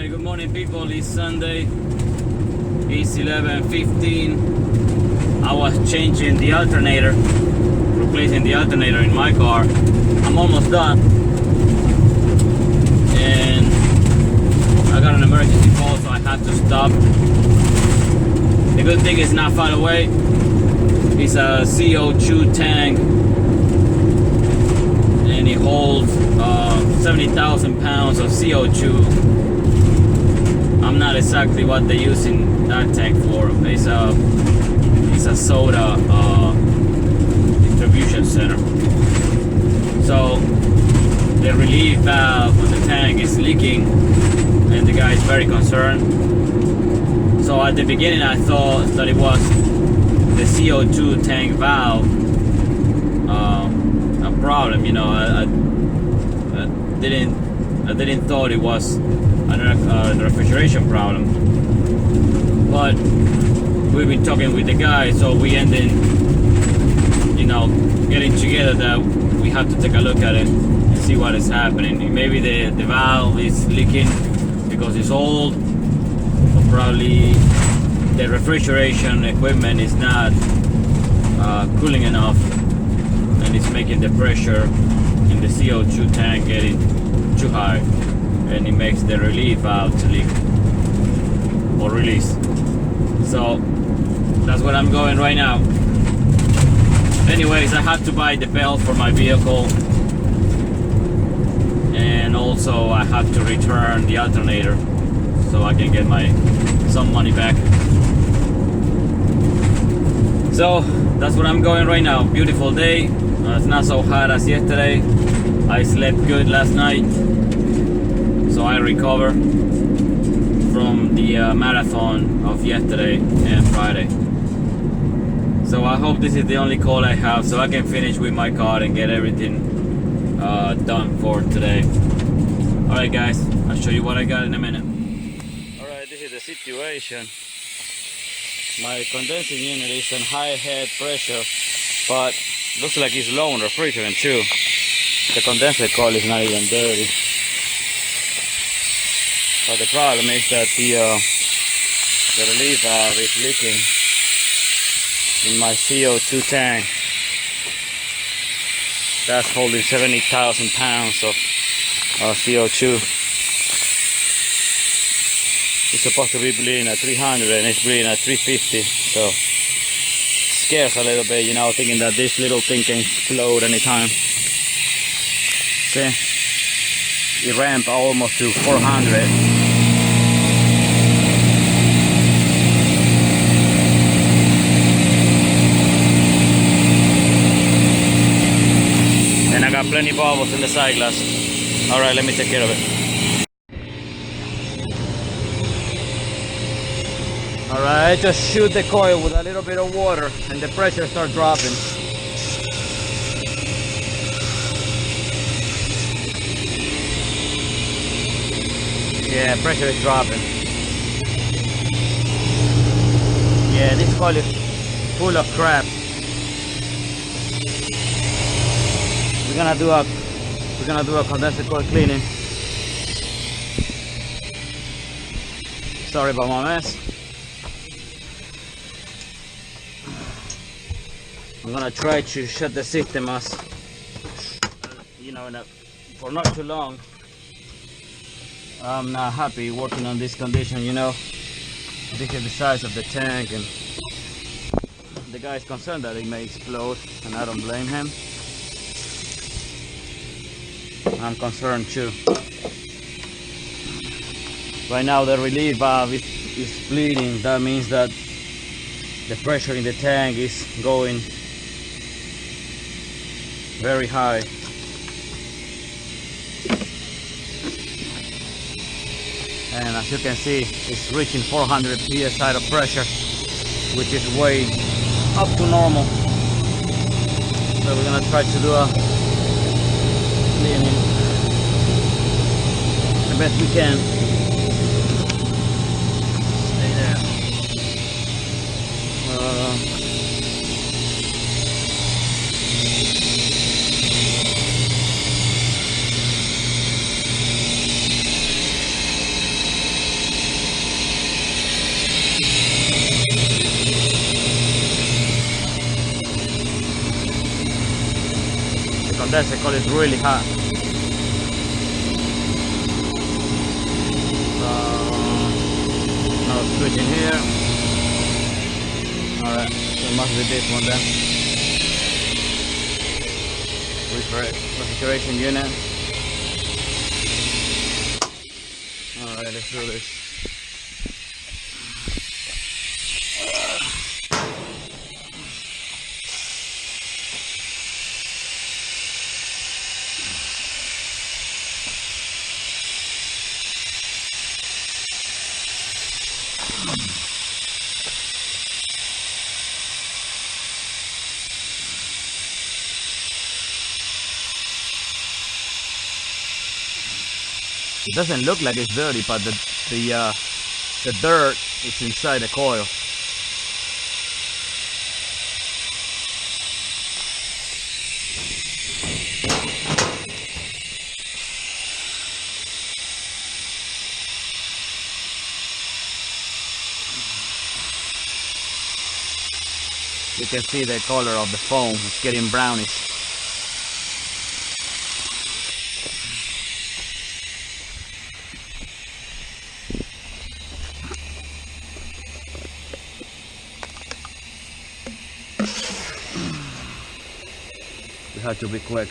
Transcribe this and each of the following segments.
Alright, good morning people. It's Sunday. It's 11:15. I was changing the alternator, replacing the alternator in my car. I'm almost done. And I got an emergency call, so I had to stop. The good thing is not far away. It's a CO2 tank. And it holds 70,000 pounds of CO2. I'm not exactly what they use in that tank for. It's a soda distribution center. So the relief valve on the tank is leaking, and the guy is very concerned. So at the beginning, I thought that it was the CO2 tank valve a problem. You know, I didn't thought it was a refrigeration problem, but we've been talking with the guy, so we ended, getting together that we have to take a look at it and see what is happening. Maybe the valve is leaking because it's old, or probably the refrigeration equipment is not cooling enough, and it's making the pressure in the CO2 tank getting too high, and it makes the relief valve to leak or release. So that's what I'm going right now. Anyways, I had to buy the belt for my vehicle, and also I have to return the alternator so I can get some money back. So that's what I'm going right now. Beautiful day. It's not so hot as yesterday. I slept good last night, so I recover from the marathon of yesterday and Friday. So I hope this is the only call I have, so I can finish with my car and get everything done for today. Alright guys, I'll show you what I got in a minute. Alright, this is the situation. My condensing unit is on high head pressure, but looks like it's low on refrigerant too. The condenser coil is not even dirty. But the problem is that the relief valve is leaking in my CO2 tank. That's holding 70,000 pounds of CO2. It's supposed to be bleeding at 300 and it's bleeding at 350. So scares a little bit, thinking that this little thing can explode anytime. See, it ramped almost to 400. And I got plenty of bubbles in the side glass. Alright, let me take care of it. Alright, just shoot the coil with a little bit of water and the pressure starts dropping. Yeah, pressure is dropping. Yeah, this coil is full of crap. We're gonna do a condenser coil cleaning. Sorry about my mess. I'm gonna try to shut the system as for not too long. I'm not happy working on this condition, This is the size of the tank, and the guy is concerned that it may explode, and I don't blame him. I'm concerned too. Right now the relief valve is bleeding. That means that the pressure in the tank is going very high. And as you can see, it's reaching 400 psi of pressure, which is way up to normal. So we're gonna try to do a cleaning the best we can. Stay there. condenser coil is really hot. So now switch in here. Alright, so it must be this one then. Refrigeration unit. Alright, let's do this. It doesn't look like it's dirty, but the dirt is inside the coil. You can see the color of the foam, it's getting brownish. We have to be quick.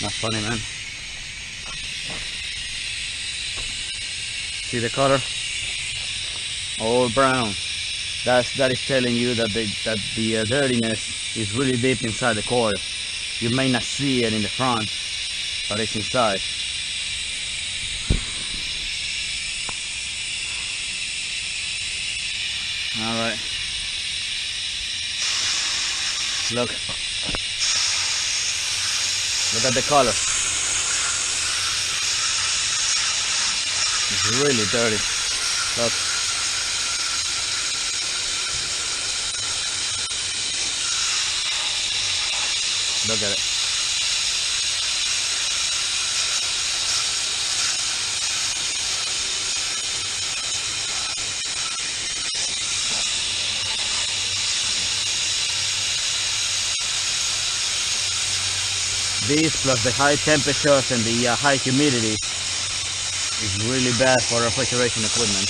Not funny, man. See the color? All brown. That is telling you that the dirtiness is really deep inside the coil. You may not see it in the front, but it's inside. All right. Look. Look at the color. It's really dirty. Look. Look at it. This plus the high temperatures and the high humidity is really bad for refrigeration equipment.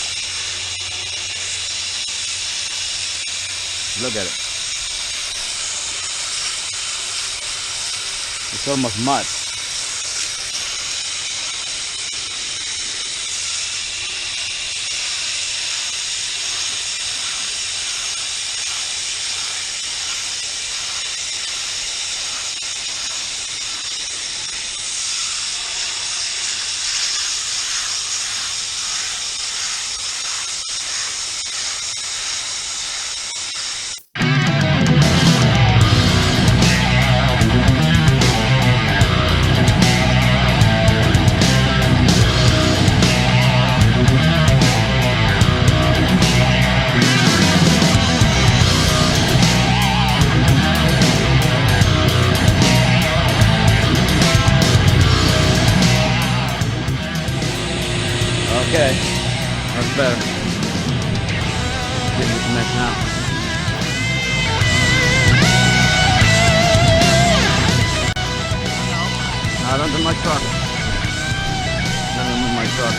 Look at it. It's almost mud. Okay, that's better. Get this mess now. Not under my truck. Not under my truck.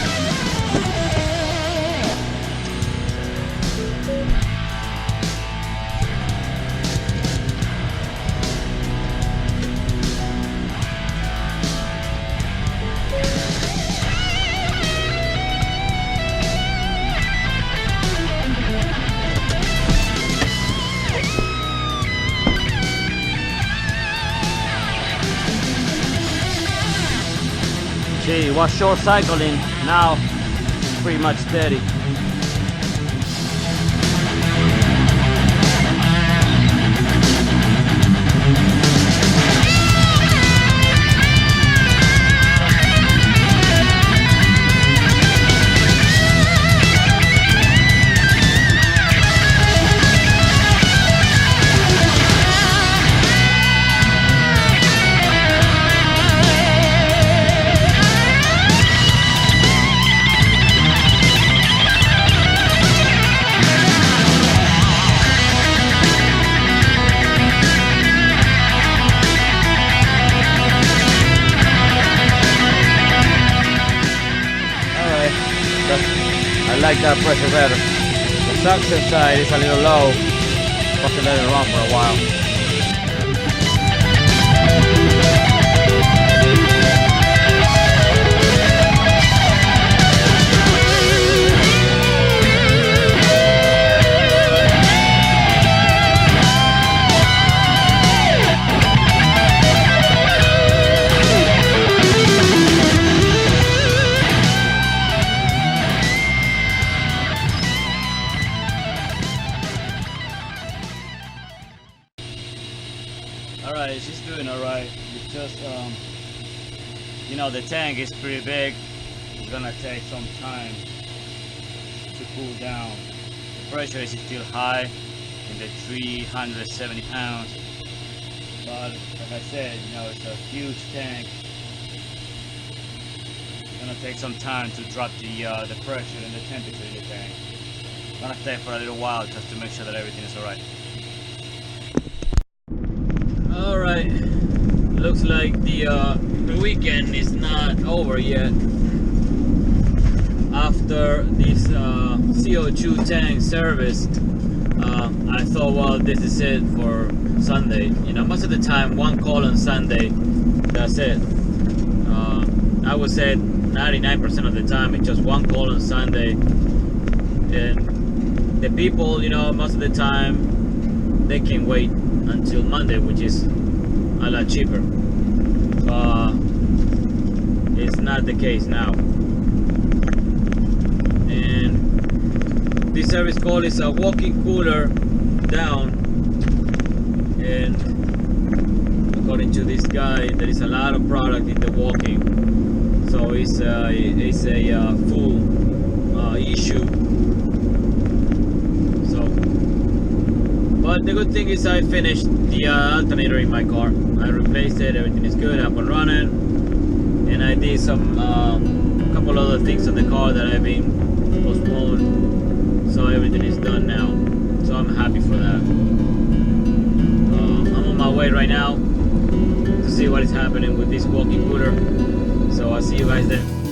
See, it was short cycling, now it's pretty much steady. like that pressure better. The suction side is a little low. Have to let it run for a while. Alright, she's doing alright. It's just, you know, the tank is pretty big. It's gonna take some time to cool down. The pressure is still high in the 370 pounds. But like I said, you know, it's a huge tank. It's gonna take some time to drop the pressure and the temperature in the tank. It's gonna take for a little while just to make sure that everything is alright. Alright, looks like the weekend is not over yet. After this CO2 tank service, I thought, well, this is it for Sunday. You know, most of the time, one call on Sunday, that's it. I would say 99% of the time, it's just one call on Sunday. And the people, you know, most of the time, they can wait until Monday, which is a lot cheaper. It's not the case now. And this service call is a walk-in cooler down, and according to this guy, there is a lot of product in the walk-in, so it's a full issue. But the good thing is I finished the alternator in my car. I replaced it, everything is good, up and running. And I did some couple other things on the car that I've been postponed. So everything is done now. So I'm happy for that. I'm on my way right now to see what is happening with this walk-in cooler. So I'll see you guys then.